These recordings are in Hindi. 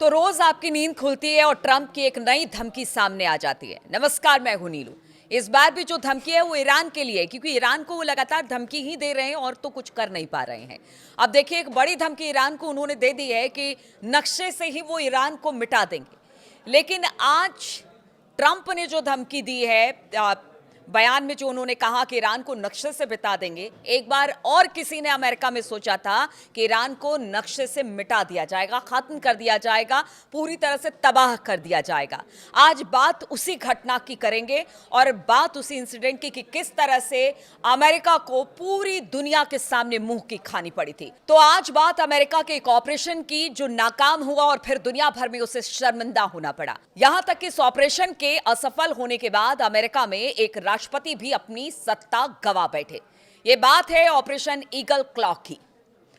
तो रोज आपकी नींद खुलती है और ट्रंप की एक नई धमकी सामने आ जाती है। नमस्कार, मैं हूं नीलू। इस बार भी जो धमकी है वो ईरान के लिए है, क्योंकि ईरान को वो लगातार धमकी ही दे रहे हैं और तो कुछ कर नहीं पा रहे हैं। अब देखिए, एक बड़ी धमकी ईरान को उन्होंने दे दी है कि नक्शे से ही वो ईरान को मिटा देंगे। लेकिन आज ट्रंप ने जो धमकी दी है, बयान में जो उन्होंने कहा कि ईरान को नक्शे से मिटा देंगे, एक बार और किसी ने अमेरिका में सोचा था कि ईरान को नक्शे से मिटा दिया जाएगा, खत्म कर दिया जाएगा, पूरी तरह से तबाह कर दिया जाएगा। आज बात उसी घटना की करेंगे और बात उसी इंसिडेंट की कि किस तरह से अमेरिका को पूरी दुनिया के सामने मुंह की खानी पड़ी थी। तो आज बात अमेरिका के एक ऑपरेशन की जो नाकाम हुआ और फिर दुनिया भर में उसे शर्मिंदा होना पड़ा। यहां तक कि इस ऑपरेशन के असफल होने के बाद अमेरिका में एक राष्ट्रपति भी अपनी सत्ता गवा बैठे। यह बात है ऑपरेशन ईगल क्लॉ की।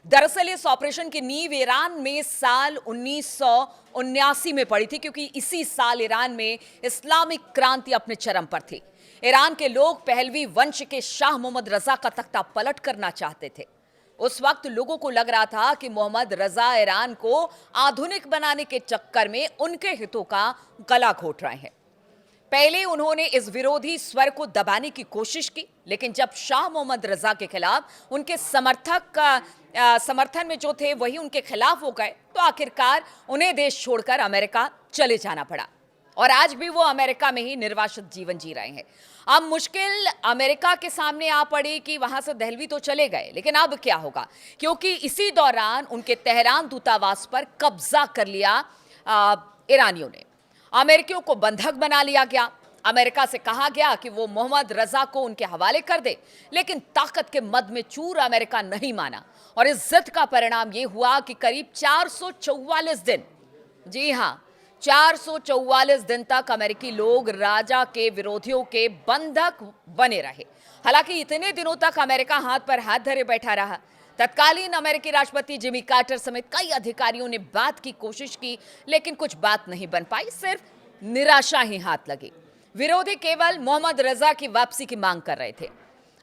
दरअसल इस ऑपरेशन की नींव ईरान में साल 1979 में पड़ी थी, क्योंकि इसी साल ईरान में इस्लामिक क्रांति अपने चरम पर थी। ईरान के लोग पहलवी वंश के शाह मोहम्मद रजा का तख्ता पलट करना चाहते थे। उस वक्त लोगों को लग रहा था कि मोहम्मद रजा ईरान को आधुनिक बनाने के चक्कर में उनके हितों का गला घोट रहे हैं। पहले उन्होंने इस विरोधी स्वर को दबाने की कोशिश की, लेकिन जब शाह मोहम्मद रजा के खिलाफ उनके समर्थन में जो थे वही उनके खिलाफ हो गए, तो आखिरकार उन्हें देश छोड़कर अमेरिका चले जाना पड़ा और आज भी वो अमेरिका में ही निर्वासित जीवन जी रहे हैं। अब मुश्किल अमेरिका के सामने आ पड़ी कि वहां से दहलवी तो चले गए, लेकिन अब क्या होगा, क्योंकि इसी दौरान उनके तेहरान दूतावास पर कब्जा कर लिया ईरानियों ने। अमेरिकियों को बंधक बना लिया गया। अमेरिका से कहा गया कि वो मोहम्मद रजा को उनके हवाले कर दे, लेकिन ताकत के मद में चूर अमेरिका नहीं माना और इस जिद का परिणाम ये हुआ कि करीब 444 दिन, जी हां, 444 दिन तक अमेरिकी लोग राजा के विरोधियों के बंधक बने रहे। हालांकि इतने दिनों तक अमेरिका हाथ पर हाथ धरे बैठा रहा। तत्कालीन अमेरिकी राष्ट्रपति जिमी कार्टर समेत कई अधिकारियों ने बात की कोशिश की, लेकिन कुछ बात नहीं बन पाई, सिर्फ निराशा ही हाथ लगी। विरोधी केवल मोहम्मद रजा की वापसी की मांग कर रहे थे।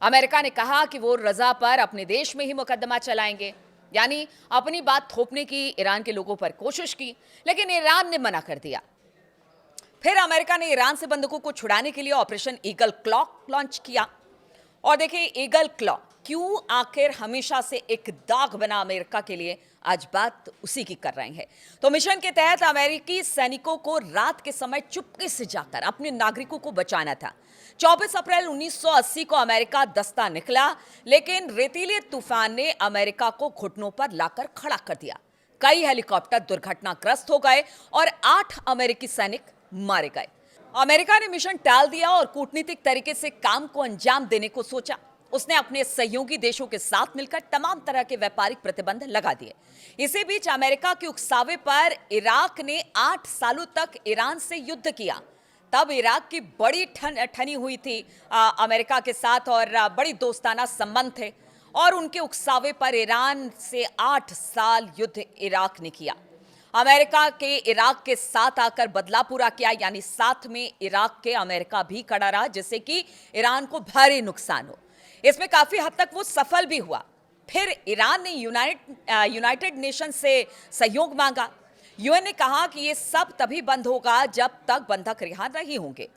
अमेरिका ने कहा कि वो रजा पर अपने देश में ही मुकदमा चलाएंगे, यानी अपनी बात थोपने की ईरान के लोगों पर कोशिश की, लेकिन ईरान ने मना कर दिया। फिर अमेरिका ने ईरान से बंधकों को छुड़ाने के लिए ऑपरेशन ईगल क्लॉ लॉन्च किया। और देखिए, ईगल क्लॉ क्यों आखिर हमेशा से एक दाग बना अमेरिका के लिए, आज बात उसी की कर रहे हैं। तो मिशन के तहत अमेरिकी सैनिकों को रात के समय चुपके से जाकर अपने नागरिकों को बचाना था। 24 अप्रैल 1980 को अमेरिका दस्ता निकला, लेकिन रेतीले तूफान ने अमेरिका को घुटनों पर लाकर खड़ा कर दिया। कई हेलीकॉप्टर दुर्घटनाग्रस्त हो गए और 8 अमेरिकी सैनिक मारे गए। अमेरिका ने मिशन टाल दिया और कूटनीतिक तरीके से काम को अंजाम देने को सोचा। उसने अपने सहयोगी देशों के साथ मिलकर तमाम तरह के व्यापारिक प्रतिबंध लगा दिए। इसी बीच अमेरिका के उकसावे पर इराक ने 8 सालों तक ईरान से युद्ध किया। तब इराक की बड़ी ठनी हुई थी अमेरिका के साथ और बड़ी दोस्ताना संबंध थे, और उनके उकसावे पर ईरान से 8 साल युद्ध इराक ने किया। अमेरिका के इराक के साथ आकर बदला पूरा किया, यानी साथ में इराक के अमेरिका भी खड़ा रहा, जिससे कि ईरान को भारी नुकसान हो। इसमें काफी हद तक वो सफल भी हुआ। फिर ईरान ने यूनाइटेड नेशन से सहयोग मांगा। यूएन ने कहा कि ये सब तभी बंद होगा जब तक बंधक रिहा नहीं होंगे,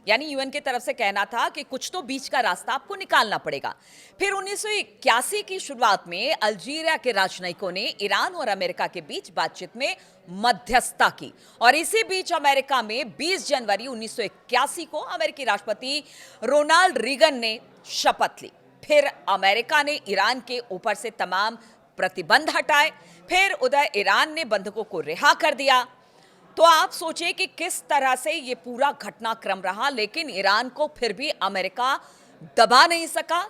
यानी यूएन की तरफ से कहना था कि कुछ तो बीच का रास्ता आपको निकालना पड़ेगा। फिर 1981 की शुरुआत में अल्जीरिया के राजनयिकों ने ईरान और अमेरिका के बीच बातचीत में मध्यस्थता की, और इसी बीच अमेरिका में 20 जनवरी 1981 को अमेरिकी राष्ट्रपति रोनाल्ड रीगन ने शपथ ली। फिर अमेरिका ने ईरान के ऊपर से तमाम प्रतिबंध हटाए। फिर उधर ईरान ने बंधकों को रिहा कर दिया। तो आप सोचिए कि किस तरह से ये पूरा घटनाक्रम रहा, लेकिन ईरान को फिर भी अमेरिका दबा नहीं सका।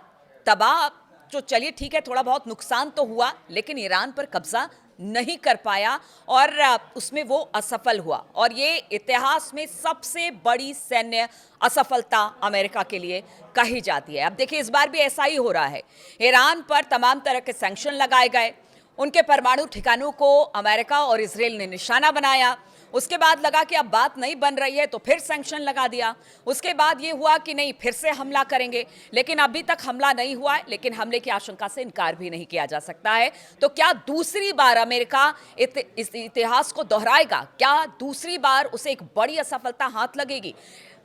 तो चलिए ठीक है, थोड़ा बहुत नुकसान तो हुआ, लेकिन ईरान पर कब्जा नहीं कर पाया और उसमें वो असफल हुआ। और ये इतिहास में सबसे बड़ी सैन्य असफलता अमेरिका के लिए कही जाती है। अब देखिए, इस बार भी ऐसा ही हो रहा है। ईरान पर तमाम तरह के सैंक्शन लगाए गए, उनके परमाणु ठिकानों को अमेरिका और इजराइल ने निशाना बनाया, उसके बाद लगा कि अब बात नहीं बन रही है तो फिर सैंक्शन लगा दिया। उसके बाद ये हुआ कि नहीं, फिर से हमला करेंगे, लेकिन अभी तक हमला नहीं हुआ है, लेकिन हमले की आशंका से इनकार भी नहीं किया जा सकता है। तो क्या दूसरी बार अमेरिका इस इतिहास को दोहराएगा? क्या दूसरी बार उसे एक बड़ी असफलता हाथ लगेगी?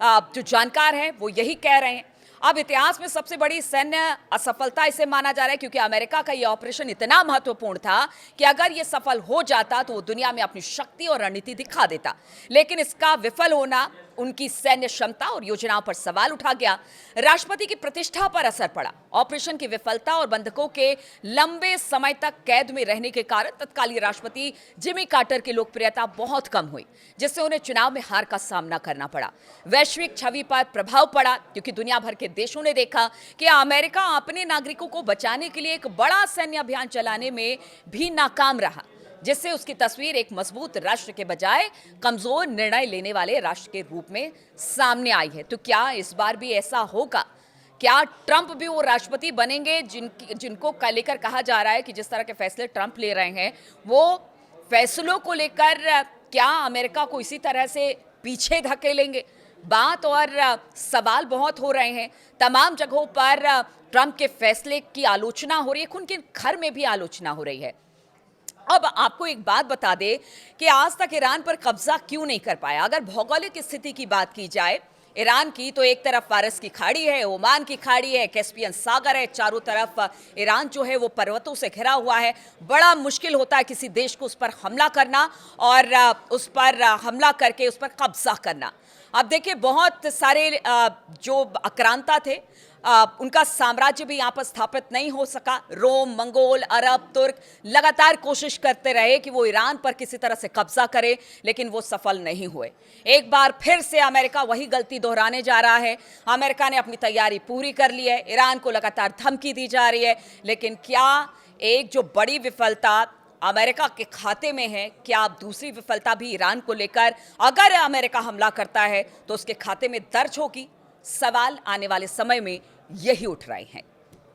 जो जानकार हैं वो यही कह रहे हैं। अब इतिहास में सबसे बड़ी सैन्य असफलता इसे माना जा रहा है, क्योंकि अमेरिका का यह ऑपरेशन इतना महत्वपूर्ण था कि अगर यह सफल हो जाता तो वो दुनिया में अपनी शक्ति और रणनीति दिखा देता। लेकिन इसका विफल होना उनकी सैन्य क्षमता और योजनाओं पर सवाल उठा गया। राष्ट्रपति की प्रतिष्ठा पर असर पड़ा। ऑपरेशन की विफलता और बंधकों के लंबे समय तक कैद में रहने के कारण तत्कालीन राष्ट्रपति जिमी कार्टर की लोकप्रियता बहुत कम हुई, जिससे उन्हें चुनाव में हार का सामना करना पड़ा। वैश्विक छवि पर प्रभाव पड़ा, क्योंकि दुनिया भर के देशों ने देखा कि अमेरिका अपने नागरिकों को बचाने के लिए एक बड़ा सैन्य अभियान चलाने में भी नाकाम रहा, जिससे उसकी तस्वीर एक मजबूत राष्ट्र के बजाय कमजोर निर्णय लेने वाले राष्ट्र के रूप में सामने आई है। तो क्या इस बार भी ऐसा होगा? क्या ट्रंप भी वो राष्ट्रपति बनेंगे जिनको लेकर कहा जा रहा है कि जिस तरह के फैसले ट्रंप ले रहे हैं, वो फैसलों को लेकर क्या अमेरिका को इसी तरह से पीछे धकेलेंगे? बात और सवाल बहुत हो रहे हैं। तमाम जगहों पर ट्रंप के फैसले की आलोचना हो रही है, उनके घर में भी आलोचना हो रही है। अब आपको एक बात बता दे कि आज तक ईरान पर कब्जा क्यों नहीं कर पाया। अगर भौगोलिक स्थिति की बात की जाए ईरान की, तो एक तरफ फारस की खाड़ी है, ओमान की खाड़ी है, कैस्पियन सागर है, चारों तरफ ईरान जो है वो पर्वतों से घिरा हुआ है। बड़ा मुश्किल होता है किसी देश को उस पर हमला करना और उस पर हमला करके उस पर कब्जा करना। अब देखिए, बहुत सारे जो आक्रांता थे उनका साम्राज्य भी यहाँ पर स्थापित नहीं हो सका। रोम, मंगोल, अरब, तुर्क लगातार कोशिश करते रहे कि वो ईरान पर किसी तरह से कब्जा करे, लेकिन वो सफल नहीं हुए। एक बार फिर से अमेरिका वही गलती दोहराने जा रहा है। अमेरिका ने अपनी तैयारी पूरी कर ली है, ईरान को लगातार धमकी दी जा रही है, लेकिन क्या एक जो बड़ी विफलता अमेरिका के खाते में है, क्या अब दूसरी विफलता भी ईरान को लेकर अगर अमेरिका हमला करता है तो उसके खाते में दर्ज होगी? सवाल आने वाले समय में यही उठ रहे हैं।